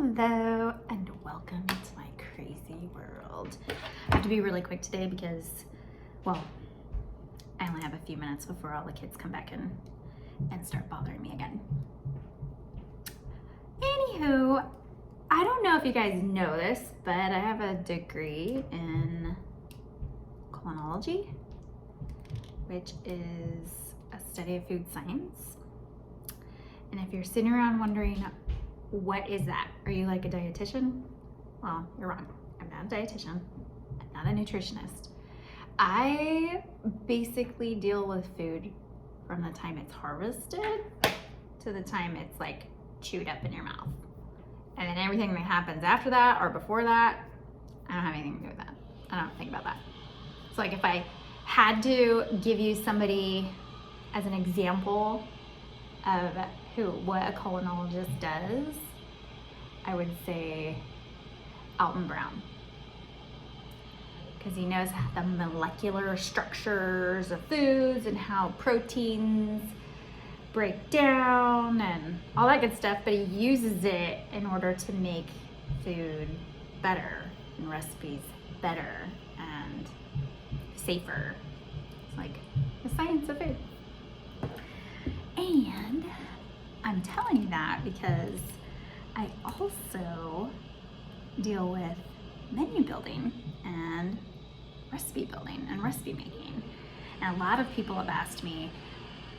Hello and welcome to my crazy world. I have to be really quick today because, well, I only have a few minutes before all the kids come back in and start bothering me again. Anywho, I don't know if you guys know this, but I have a degree in culinology, which is a study of food science. And if you're sitting around wondering, what is that? Are you like a dietitian? Well, you're wrong. I'm not a dietitian. I'm not a nutritionist. I basically deal with food from the time it's harvested to the time it's like chewed up in your mouth. And then everything that happens after that or before that, I don't have anything to do with that. I don't think about that. So like if I had to give you somebody as an example of what a culinologist does, I would say Alton Brown, because he knows the molecular structures of foods and how proteins break down and all that good stuff, but he uses it in order to make food better and recipes better and safer. It's like the science of food. And I'm telling you that because I also deal with menu building and recipe building and recipe making. And a lot of people have asked me,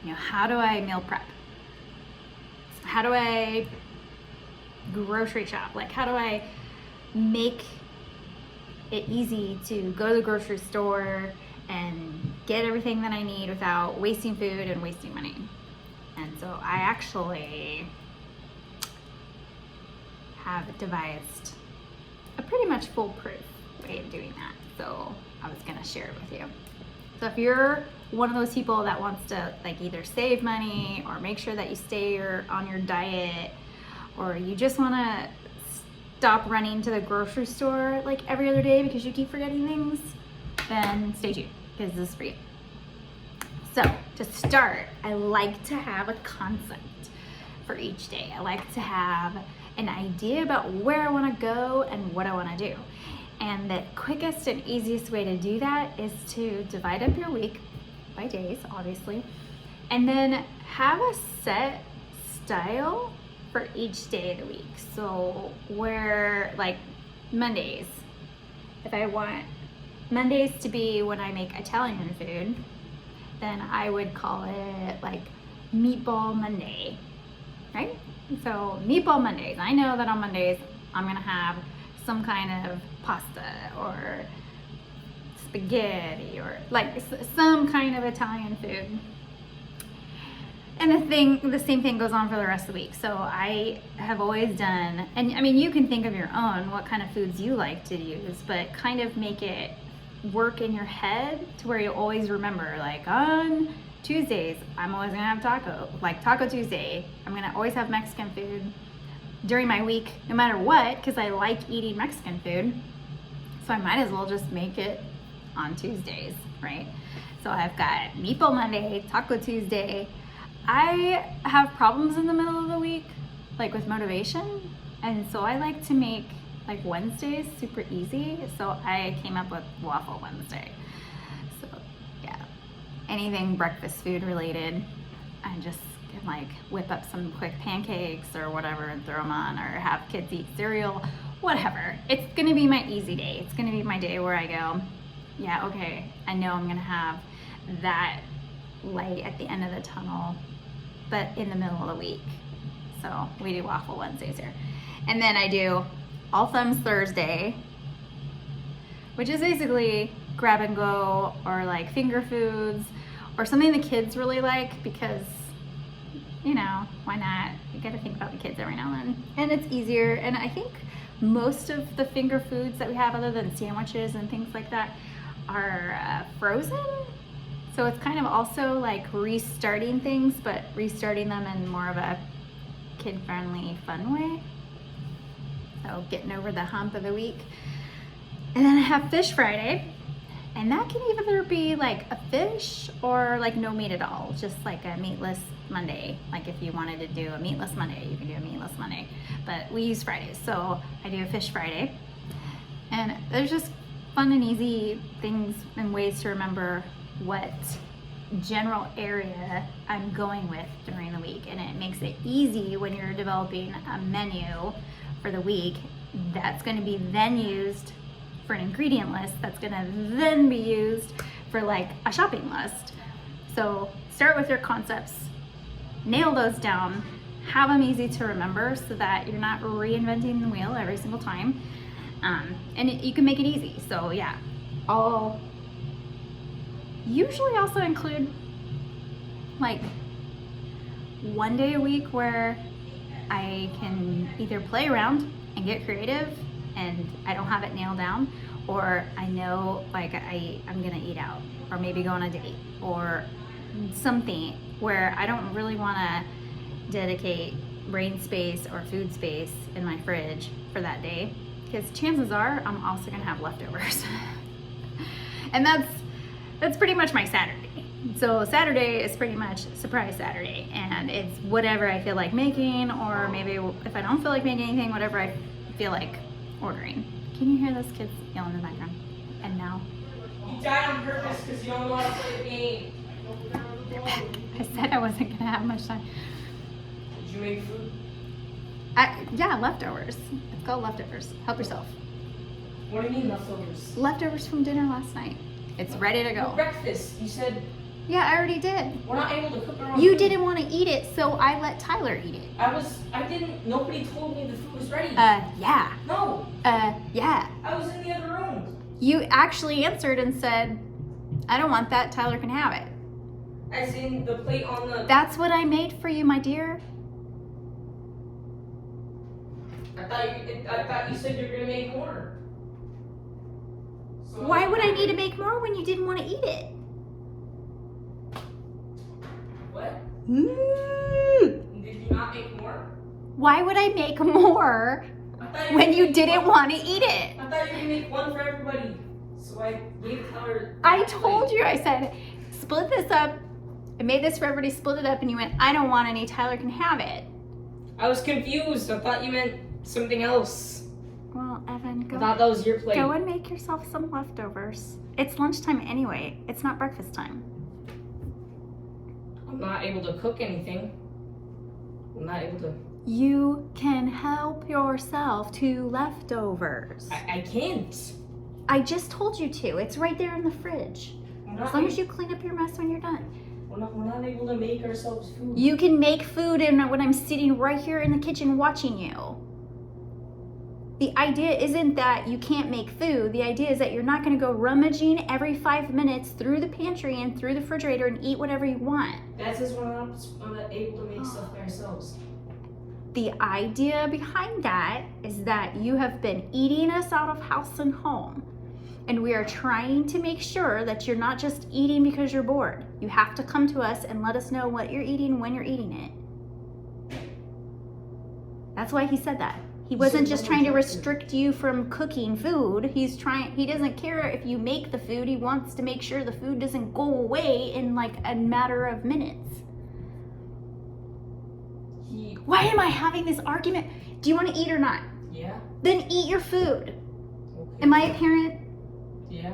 how do I meal prep? How do I grocery shop? Like, how do I make it easy to go to the grocery store and get everything that I need without wasting food and wasting money? And so I actually have devised a pretty much foolproof way of doing that. So I was gonna share it with you. So if you're one of those people that wants to like either save money or make sure that you stay on your diet, or you just wanna stop running to the grocery store like every other day because you keep forgetting things, then stay tuned because this is for you. So to start, I like to have a concept for each day. I like to have an idea about where I want to go and what I want to do. And the quickest and easiest way to do that is to divide up your week by days, obviously, and then have a set style for each day of the week. So where like Mondays, if I want Mondays to be when I make Italian food, then I would call it like Meatball Monday, right? So Meatball Mondays, I know that on Mondays I'm gonna have some kind of pasta or spaghetti or like some kind of Italian food. And the same thing goes on for the rest of the week. So I have always done, and I mean, you can think of your own, what kind of foods you like to use, but kind of make it work in your head to where you always remember, like on Tuesdays, I'm always gonna have Taco Tuesday. I'm gonna always have Mexican food during my week, no matter what, because I like eating Mexican food. So I might as well just make it on Tuesdays, right? So I've got Meatball Monday, Taco Tuesday. I have problems in the middle of the week, like with motivation. And so I like to make like Wednesdays super easy, so I came up with Waffle Wednesday. So yeah, anything breakfast food related, I just can like whip up some quick pancakes or whatever and throw them on, or have kids eat cereal, whatever. It's gonna be my easy day. It's gonna be my day where I go, yeah, okay, I know I'm gonna have that light at the end of the tunnel, but in the middle of the week. So we do Waffle Wednesdays here. And then I do All Thumbs Thursday, which is basically grab and go or like finger foods or something the kids really like, because why not? You gotta think about the kids every now and then. And it's easier. And I think most of the finger foods that we have, other than sandwiches and things like that, are frozen. So it's kind of also like restarting things, but restarting them in more of a kid-friendly, fun way. So getting over the hump of the week. And then I have Fish Friday, and that can either be like a fish or like no meat at all, just like a meatless Monday. Like if you wanted to do a meatless Monday, you can do a meatless Monday. But we use Fridays, so I do a fish Friday. And there's just fun and easy things and ways to remember what general area I'm going with during the week. And it makes it easy when you're developing a menu for the week that's going to be then used for an ingredient list that's going to then be used for like a shopping list. So start with your concepts, nail those down, have them easy to remember so that you're not reinventing the wheel every single time. And you can make it easy. So yeah, I'll usually also include like one day a week where I can either play around and get creative and I don't have it nailed down, or I know like I'm gonna eat out or maybe go on a date or something where I don't really want to dedicate brain space or food space in my fridge for that day, because chances are I'm also gonna have leftovers. And that's pretty much my Saturday. So Saturday is pretty much surprise Saturday, and it's whatever I feel like making, or maybe if I don't feel like making anything, whatever I feel like ordering. Can you hear those kids yelling in the background? And now? You died on purpose because you don't know how to play the game. I said I wasn't gonna have much time. Did you make food? Yeah, leftovers. It's called leftovers. Help yourself. What do you mean leftovers? Leftovers from dinner last night. It's ready to go. For breakfast, you said. Yeah, I already did. We're not able to cook our own You food. didn't want to eat it, so I let Tyler eat it. Nobody told me the food was ready. Yeah. No, Yeah. I was in the other room. You actually answered and said, I don't want that, Tyler can have it. As in the plate on the. That's what I made for you, my dear. I thought you said you were gonna make more. So Why would I need to make more when you didn't want to eat it? What? Mm. Did you not make more? Why would I make more I thought you when were you gonna didn't make want to eat it? I thought you were gonna make one for everybody. So I gave Tyler. I told you, I said, split this up. I made this for everybody, split it up, and you went, I don't want any, Tyler can have it. I was confused. I thought you meant something else. Well, Evan, I thought that was your plate. go and make yourself some leftovers. It's lunchtime anyway. It's not breakfast time. I'm not able to cook anything. I'm not able to. You can help yourself to leftovers. I can't. I just told you to. It's right there in the fridge. As long as you clean up your mess when you're done. We're not able to make ourselves food. You can make food when I'm sitting right here in the kitchen watching you. The idea isn't that you can't make food. The idea is that you're not going to go rummaging every 5 minutes through the pantry and through the refrigerator and eat whatever you want. That's just when I'm not able to make stuff by ourselves. The idea behind that is that you have been eating us out of house and home. And we are trying to make sure that you're not just eating because you're bored. You have to come to us and let us know what you're eating when you're eating it. That's why he said that. He wasn't just trying to restrict you from cooking food. He doesn't care if you make the food. He wants to make sure the food doesn't go away in like a matter of minutes. Why am I having this argument? Do you want to eat or not? Yeah. Then eat your food. Okay. Am I a parent? Yeah.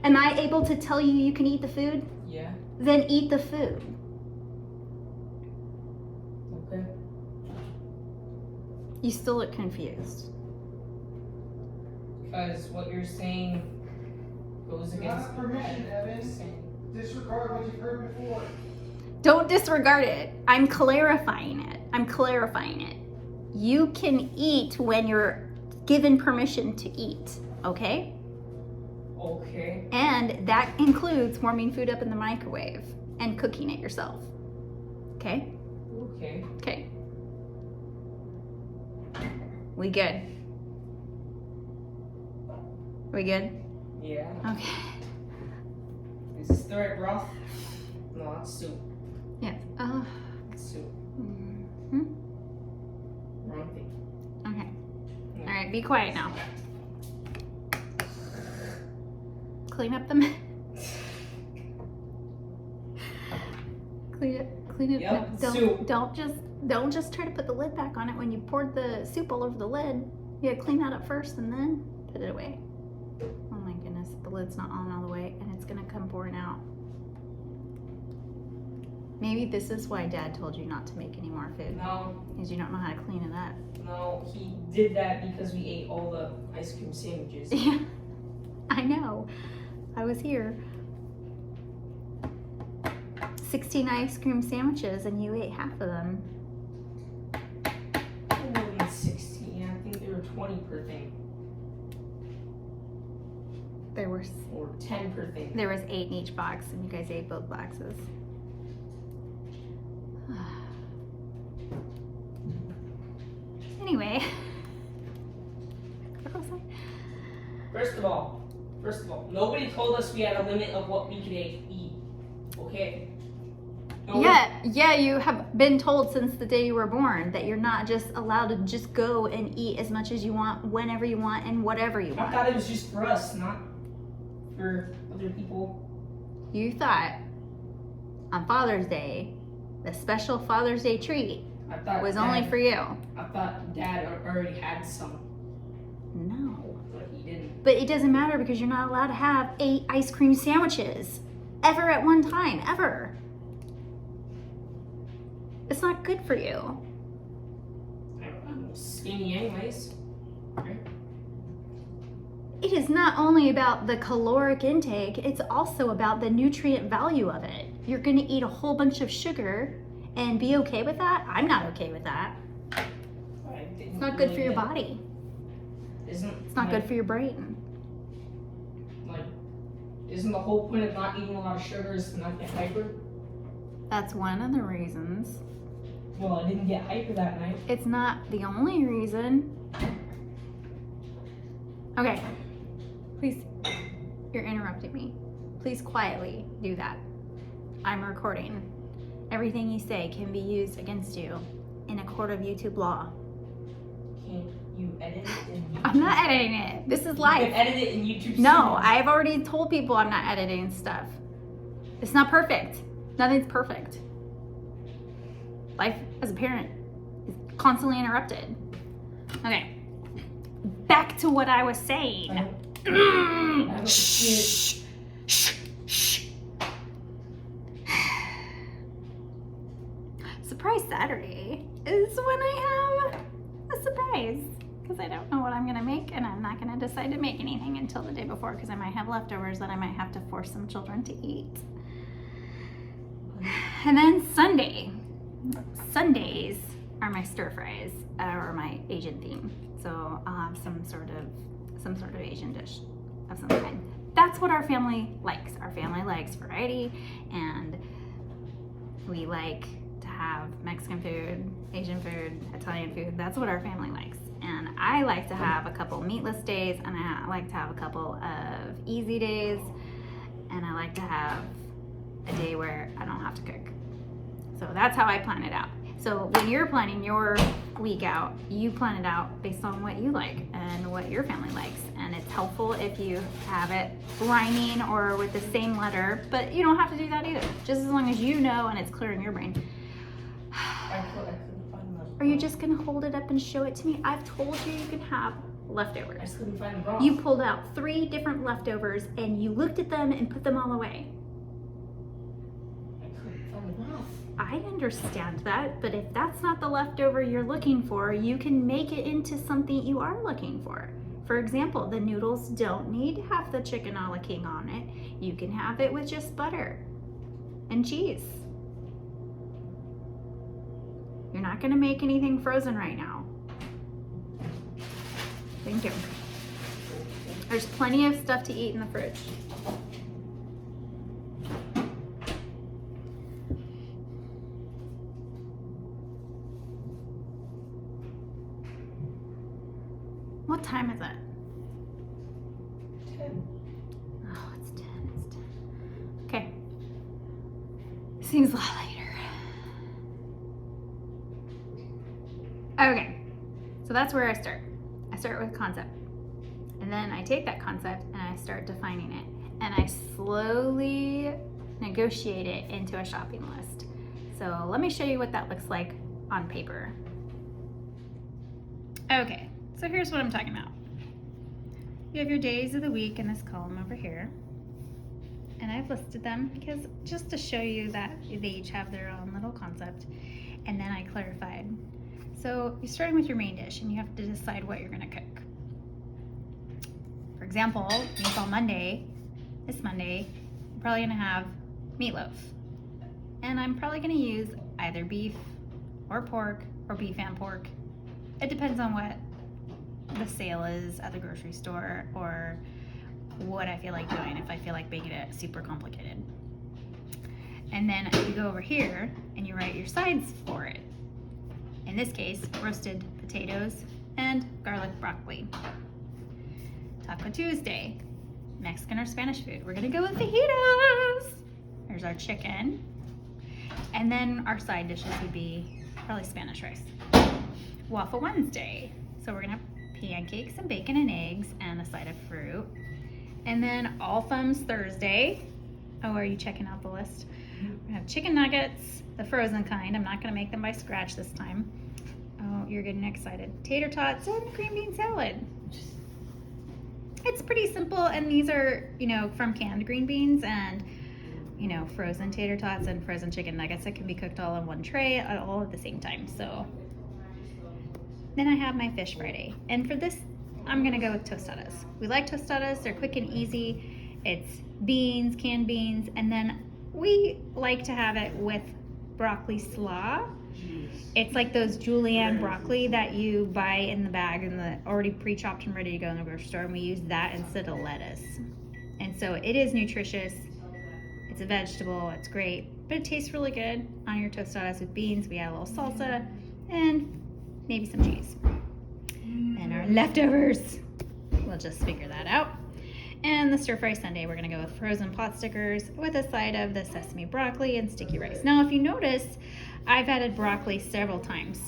Am I able to tell you you can eat the food? Yeah. Then eat the food. Okay. You still look confused. Because what you're saying goes against Not permission, Evan. Disregard what you've heard before. Don't disregard it. I'm clarifying it. You can eat when you're given permission to eat, okay? Okay. And that includes warming food up in the microwave and cooking it yourself. Okay? Okay. Okay. We good? We good? Yeah. Okay. Is this the right broth? No, it's soup. Yes. It's soup. Mm-hmm. Wrong thing. Okay. All right, be quiet now. Clean up the Clean it. Yep, No, soup. don't just try to put the lid back on it when you poured the soup all over the lid. You gotta clean that up first and then put it away. Oh my goodness, the lid's not on all the way and it's gonna come pouring out. Maybe this is why Dad told you not to make any more food. No, Because you don't know how to clean it up. no, he did that because we ate all the ice cream sandwiches. Yeah, I know. I was here. 16 ice cream sandwiches and you ate half of them. More than 16, I think there were 20 per thing. There were Or 10 per thing. 8 in each box and you guys ate both boxes. Anyway. What was I? First of all, nobody told us we had a limit of what we could eat. Okay? Nobody- Yeah, you have been told since the day you were born that you're not just allowed to just go and eat as much as you want, whenever you want, and whatever you I want. thought it was just for us, not for other people. You thought on Father's Day, the special Father's Day treat I thought was Dad, only for you. I thought Dad already had some, No. but he didn't. But it doesn't matter because you're not allowed to have 8 ice cream sandwiches ever at one time, ever. It's not good for you. I'm skinny anyways. Right? It is not only about the caloric intake, it's also about the nutrient value of it. You're gonna eat a whole bunch of sugar and be okay with that? I'm not okay with that. It's not good for your body. It's not good for your brain. Isn't the whole point of not eating a lot of sugar is to not get hyper? That's one of the reasons. Well, I didn't get hyper that night. It's not the only reason. Okay, please, you're interrupting me. Please quietly do that. I'm recording. Everything you say can be used against you in a court of YouTube law. Can't you edit it in YouTube? I'm not editing it. This is You can live. edit it in YouTube. No, Studios. I've already told people I'm not editing stuff. It's not perfect. Nothing's perfect. Life as a parent is constantly interrupted. Okay, back to what I was saying. I don't see it. Shh, shh. Surprise Saturday is when I have a surprise because I don't know what I'm gonna make and I'm not gonna decide to make anything until the day before because I might have leftovers that I might have to force some children to eat. And then Sundays are my stir fries or my Asian theme. So I'll have some sort of Asian dish of some kind. That's what our family likes. Our family likes variety and we like to have Mexican food, Asian food, Italian food. That's what our family likes. And I like to have a couple meatless days and I like to have a couple of easy days and I like to have a day where I don't have to cook. So that's how I plan it out. So when you're planning your week out, you plan it out based on what you like and what your family likes. And it's helpful if you have it rhyming or with the same letter, but you don't have to do that either. Just as long as you know and it's clear in your brain. I couldn't find them. Are you just gonna hold it up and show it to me? I've told you you can have I leftovers. just couldn't find the broth. You pulled out 3 different leftovers and you looked at them and put them all away. I couldn't find the broth. I understand that, but if that's not the leftover you're looking for, you can make it into something you are looking for. For example, the noodles don't need to have the chicken a la king on it. You can have it with just butter and cheese. You're not gonna make anything frozen right now. Thank you. There's plenty of stuff to eat in the fridge. What time is it? 10. Oh, it's 10. It's 10. Okay. Seems a lot later. Okay. So that's where I start. I start with concept. And then I take that concept and I start defining it. And I slowly negotiate it into a shopping list. So let me show you what that looks like on paper. Okay, so here's what I'm talking about. You have your days of the week in this column over here. And I've listed them because just to show you that they each have their own little concept. And then I clarified. So you're starting with your main dish and you have to decide what you're gonna cook. For example, meatball Monday, this Monday, I'm probably gonna have meatloaf. And I'm probably gonna use either beef or pork or beef and pork. It depends on what the sale is at the grocery store or what I feel like doing, if I feel like making it super complicated. And then you go over here and you write your sides for it. In this case, roasted potatoes and garlic broccoli. Taco Tuesday, Mexican or Spanish food. We're gonna go with fajitas. There's our chicken. And then our side dishes would be probably Spanish rice. Waffle Wednesday. So we're gonna have pancakes and bacon and eggs and a side of fruit. And then All Thumbs Thursday. Oh, are you checking out the list? We're gonna have chicken nuggets, the frozen kind. I'm not gonna make them by scratch this time. Oh, you're getting excited. Tater tots and green bean salad. It's pretty simple, and these are, from canned green beans and, frozen tater tots and frozen chicken nuggets that can be cooked all in one tray all at the same time. So then I have my fish Friday. And for this, I'm gonna go with tostadas. We like tostadas, they're quick and easy. It's beans, canned beans, and then we like to have it with broccoli slaw. It's like those julienne broccoli that you buy in the bag and the already pre-chopped and ready to go in the grocery store, and we use that instead of lettuce. And so it is nutritious. It's a vegetable, it's great, but it tastes really good on your tostadas with beans. We add a little salsa and maybe some cheese. And our leftovers, we'll just figure that out. And the stir fry Sunday, we're gonna go with frozen pot stickers with a side of the sesame broccoli and sticky rice. Now, if you notice, I've added broccoli several times.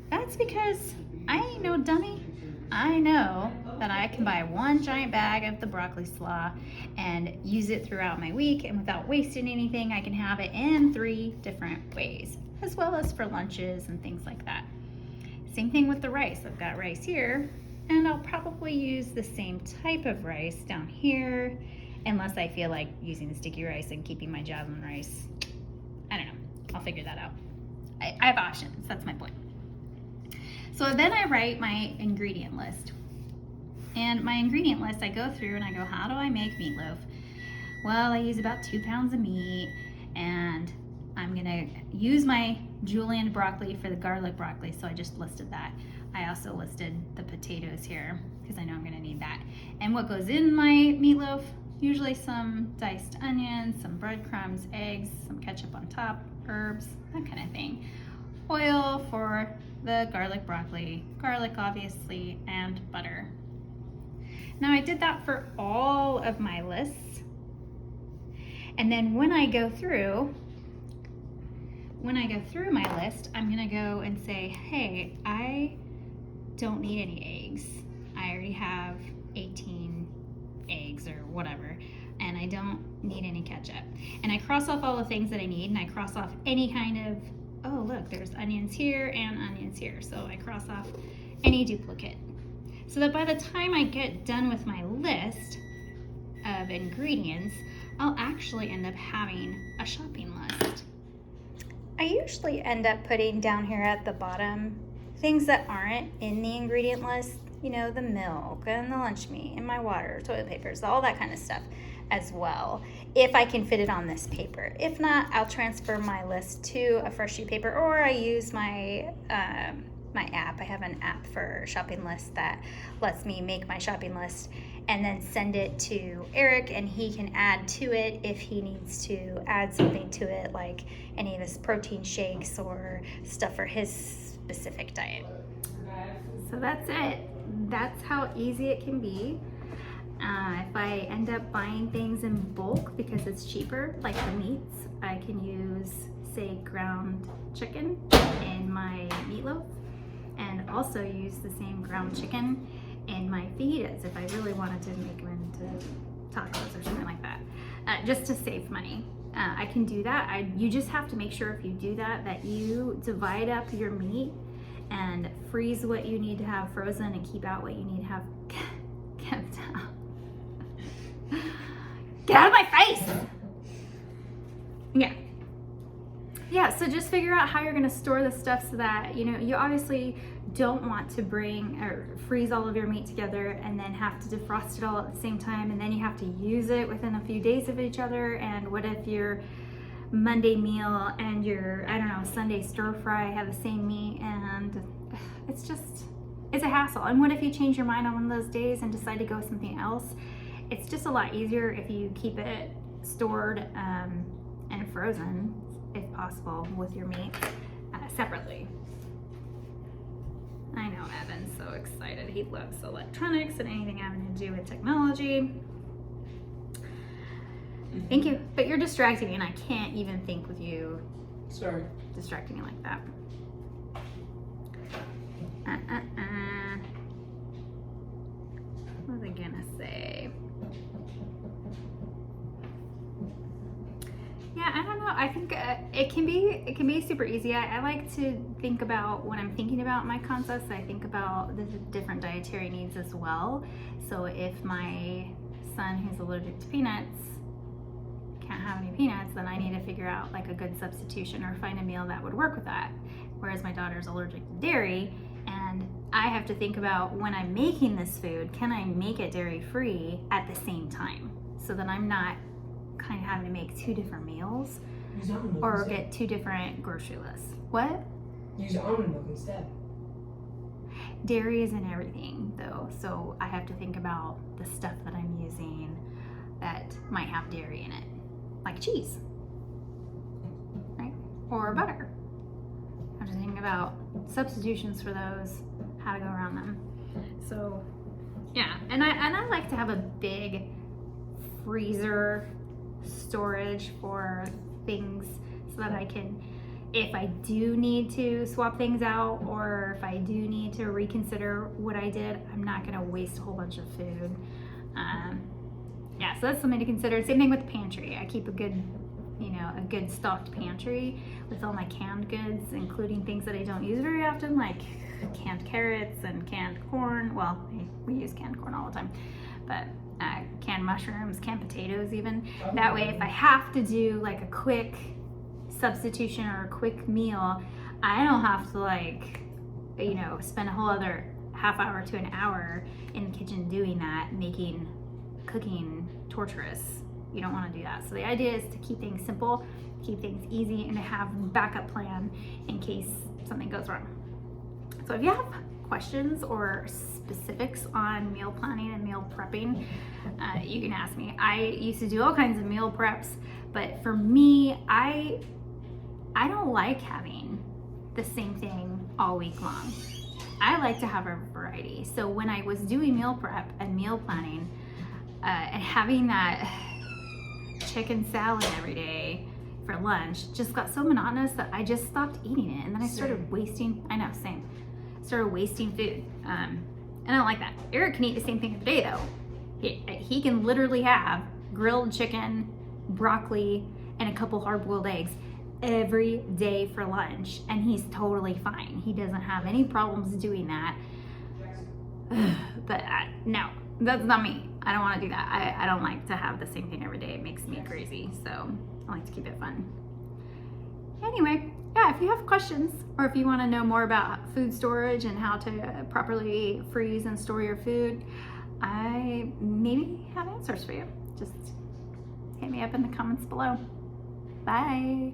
That's because I ain't no dummy. I know that I can buy one giant bag of the broccoli slaw and use it throughout my week, and without wasting anything, I can have it in 3 different ways, as well as for lunches and things like that. Same thing with the rice. I've got rice here, and I'll probably use the same type of rice down here, unless I feel like using the sticky rice and keeping my jasmine rice. I don't know. I'll figure that out. I have options. That's my point. So then I write my ingredient list. And my ingredient list, I go through and I go, how do I make meatloaf? Well, I use about 2 pounds of meat, and I'm gonna use my julienne broccoli for the garlic broccoli, so I just listed that. I also listed the potatoes here because I know I'm gonna need that. And what goes in my meatloaf? Usually some diced onions, some breadcrumbs, eggs, some ketchup on top, herbs, that kind of thing. Oil for the garlic broccoli, garlic obviously, and butter. Now I did that for all of my lists. And then when I go through my list, I'm gonna go and say, hey, I don't need any eggs. I already have 18 eggs or whatever, and I don't need any ketchup. And I cross off all the things that I need, and I cross off any kind of, oh look, there's onions here and onions here. So I cross off any duplicate. So that by the time I get done with my list of ingredients, I'll actually end up having a shopping list. I usually end up putting down here at the bottom things that aren't in the ingredient list, the milk and the lunch meat and my water, toilet papers, all that kind of stuff as well, if I can fit it on this paper. If not, I'll transfer my list to a fresh sheet paper, or I use my my app. I have an app for shopping lists that lets me make my shopping list and then send it to Eric, and he can add to it if he needs to add something to it, like any of his protein shakes or stuff for his specific diet. So that's it. That's how easy it can be. If I end up buying things in bulk because it's cheaper, like the meats, I can use, say, ground chicken in my meatloaf, and also use the same ground chicken in my fajitas if I really wanted to make them into tacos or something like that, just to save money. I can do that. You just have to make sure if you do that, that you divide up your meat and freeze what you need to have frozen and keep out what you need to have kept out. Get out of my face! Yeah. Yeah, so just figure out how you're gonna store this stuff so that, you know, you obviously don't want to bring or freeze all of your meat together and then have to defrost it all at the same time, and then you have to use it within a few days of each other. And what if your Monday meal and your, I don't know, Sunday stir fry have the same meat? And it's a hassle. And what if you change your mind on one of those days and decide to go with something else? It's just a lot easier if you keep it stored and frozen, if possible, with your meat separately. I know Evan's so excited. He loves electronics and anything having to do with technology. Thank you, but you're distracting me and I can't even think with you. Sorry. Distracting me like that. What was I gonna say? Yeah, I don't know. I think it can be super easy. I like to think about, when I'm thinking about my concepts, I think about the different dietary needs as well. So if my son who's allergic to peanuts can't have any peanuts, then I need to figure out like a good substitution or find a meal that would work with that. Whereas my daughter's allergic to dairy, and I have to think about, when I'm making this food, can I make it dairy free at the same time? So that I'm not kind of having to make two different meals or get two different grocery lists. What? Use almond milk instead. Dairy is in everything though, so I have to think about the stuff that I'm using that might have dairy in it, like cheese, right? Or butter. I have to think about substitutions for those, how to go around them. So yeah, and I like to have a big freezer storage for things so that I can, if I do need to swap things out or if I do need to reconsider what I did, I'm not gonna waste a whole bunch of food. Yeah, so that's something to consider. Same thing with the pantry. I keep a good stocked pantry with all my canned goods, including things that I don't use very often, like canned carrots and canned corn. Well, we use canned corn all the time, but canned mushrooms, canned potatoes even. That way, if I have to do like a quick substitution or a quick meal, I don't have to spend a whole other half hour to an hour in the kitchen doing that, making cooking torturous. You don't want to do that. So the idea is to keep things simple, keep things easy, and to have a backup plan in case something goes wrong. So if you have questions or specifics on meal planning and meal prepping, you can ask me. I used to do all kinds of meal preps, but for me, I don't like having the same thing all week long. I like to have a variety. So when I was doing meal prep and meal planning, and having that chicken salad every day for lunch just got so monotonous that I just stopped eating it, and then I started wasting. I know, same. Started wasting food, and I don't like that. Eric can eat the same thing every day though. He can literally have grilled chicken, broccoli, and a couple hard-boiled eggs every day for lunch, and he's totally fine. He doesn't have any problems doing that. But no, that's not me. I don't want to do that. I don't like to have the same thing every day. It makes me crazy, so I like to keep it fun. Anyway, yeah, if you have questions or if you want to know more about food storage and how to properly freeze and store your food, I maybe have answers for you. Just hit me up in the comments below. Bye.